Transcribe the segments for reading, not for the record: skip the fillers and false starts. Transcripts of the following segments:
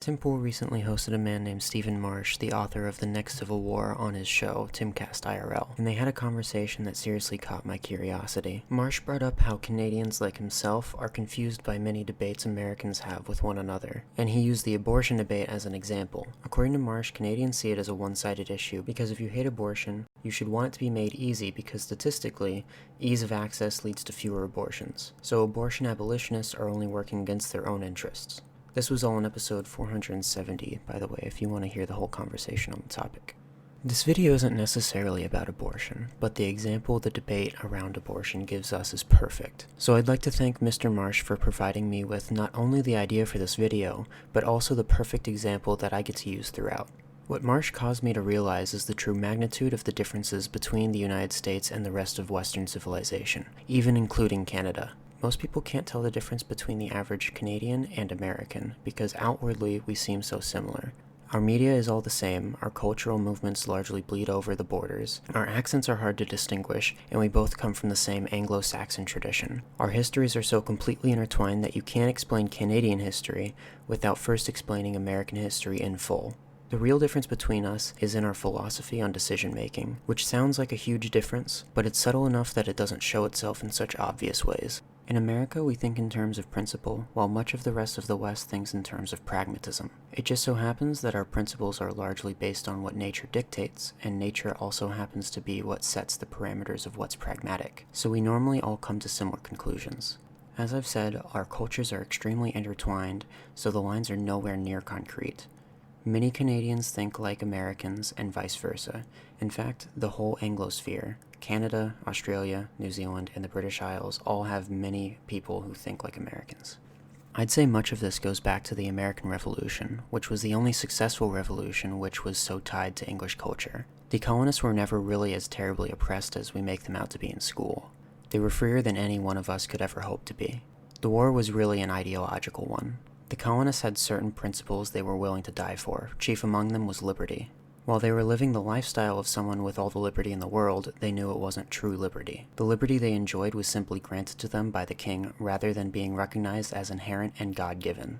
Tim Pool recently hosted a man named Stephen Marsh, the author of The Next Civil War, on his show, Timcast IRL, and they had a conversation that seriously caught my curiosity. Marsh brought up how Canadians like himself are confused by many debates Americans have with one another, and he used the abortion debate as an example. According to Marsh, Canadians see it as a one-sided issue because if you hate abortion, you should want it to be made easy because statistically, ease of access leads to fewer abortions. So abortion abolitionists are only working against their own interests. This was all in episode 470, by the way, if you want to hear the whole conversation on the topic. This video isn't necessarily about abortion, but the example the debate around abortion gives us is perfect. So I'd like to thank Mr. Marsh for providing me with not only the idea for this video, but also the perfect example that I get to use throughout. What Marsh caused me to realize is the true magnitude of the differences between the United States and the rest of Western civilization, even including Canada. Most people can't tell the difference between the average Canadian and American because outwardly we seem so similar. Our media is all the same, our cultural movements largely bleed over the borders, our accents are hard to distinguish, and we both come from the same Anglo-Saxon tradition. Our histories are so completely intertwined that you can't explain Canadian history without first explaining American history in full. The real difference between us is in our philosophy on decision-making, which sounds like a huge difference, but it's subtle enough that it doesn't show itself in such obvious ways. In America, we think in terms of principle, while much of the rest of the West thinks in terms of pragmatism. It just so happens that our principles are largely based on what nature dictates, and nature also happens to be what sets the parameters of what's pragmatic. So we normally all come to similar conclusions. As I've said, our cultures are extremely intertwined, so the lines are nowhere near concrete. Many Canadians think like Americans, and vice versa. In fact, the whole Anglosphere, Canada, Australia, New Zealand, and the British Isles all have many people who think like Americans. I'd say much of this goes back to the American Revolution, which was the only successful revolution which was so tied to English culture. The colonists were never really as terribly oppressed as we make them out to be in school. They were freer than any one of us could ever hope to be. The war was really an ideological one. The colonists had certain principles they were willing to die for, chief among them was liberty. While they were living the lifestyle of someone with all the liberty in the world, they knew it wasn't true liberty. The liberty they enjoyed was simply granted to them by the king rather than being recognized as inherent and God-given.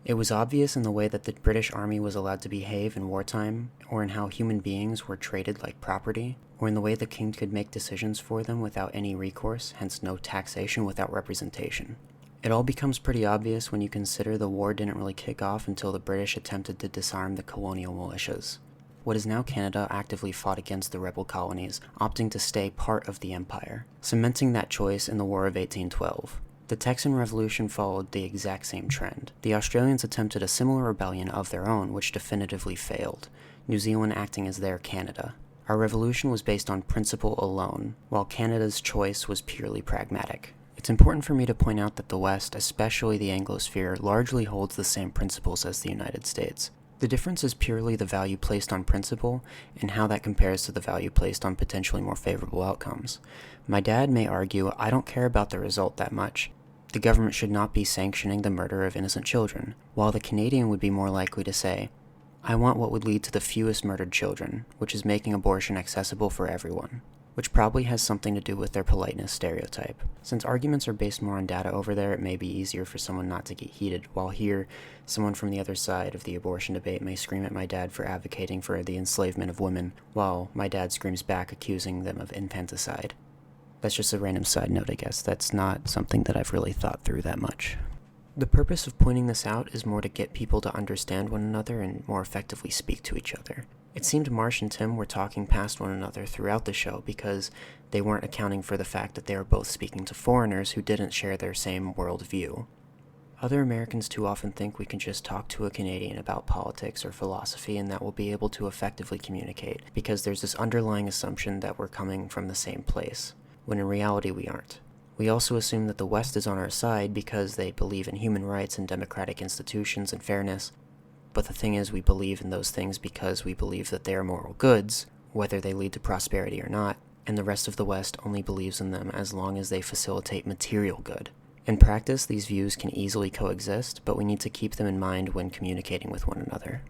It was obvious in the way that the British Army was allowed to behave in wartime, or in how human beings were treated like property, or in the way the king could make decisions for them without any recourse, hence no taxation without representation. It all becomes pretty obvious when you consider the war didn't really kick off until the British attempted to disarm the colonial militias. What is now Canada actively fought against the rebel colonies, opting to stay part of the empire, cementing that choice in the War of 1812. The Texan Revolution followed the exact same trend. The Australians attempted a similar rebellion of their own, which definitively failed, New Zealand acting as their Canada. Our revolution was based on principle alone, while Canada's choice was purely pragmatic. It's important for me to point out that the West, especially the Anglosphere, largely holds the same principles as the United States. The difference is purely the value placed on principle and how that compares to the value placed on potentially more favorable outcomes. My dad may argue, I don't care about the result that much. The government should not be sanctioning the murder of innocent children, while the Canadian would be more likely to say, I want what would lead to the fewest murdered children, which is making abortion accessible for everyone. Which probably has something to do with their politeness stereotype. Since arguments are based more on data over there, it may be easier for someone not to get heated, while here, someone from the other side of the abortion debate may scream at my dad for advocating for the enslavement of women, while my dad screams back accusing them of infanticide. That's just a random side note, I guess. That's not something that I've really thought through that much. The purpose of pointing this out is more to get people to understand one another and more effectively speak to each other. It seemed Marsh and Tim were talking past one another throughout the show because they weren't accounting for the fact that they were both speaking to foreigners who didn't share their same worldview. Other Americans too often think we can just talk to a Canadian about politics or philosophy and that we'll be able to effectively communicate because there's this underlying assumption that we're coming from the same place, when in reality we aren't. We also assume that the West is on our side because they believe in human rights and democratic institutions and fairness. But the thing is, we believe in those things because we believe that they are moral goods, whether they lead to prosperity or not, and the rest of the West only believes in them as long as they facilitate material good. In practice, these views can easily coexist, but we need to keep them in mind when communicating with one another.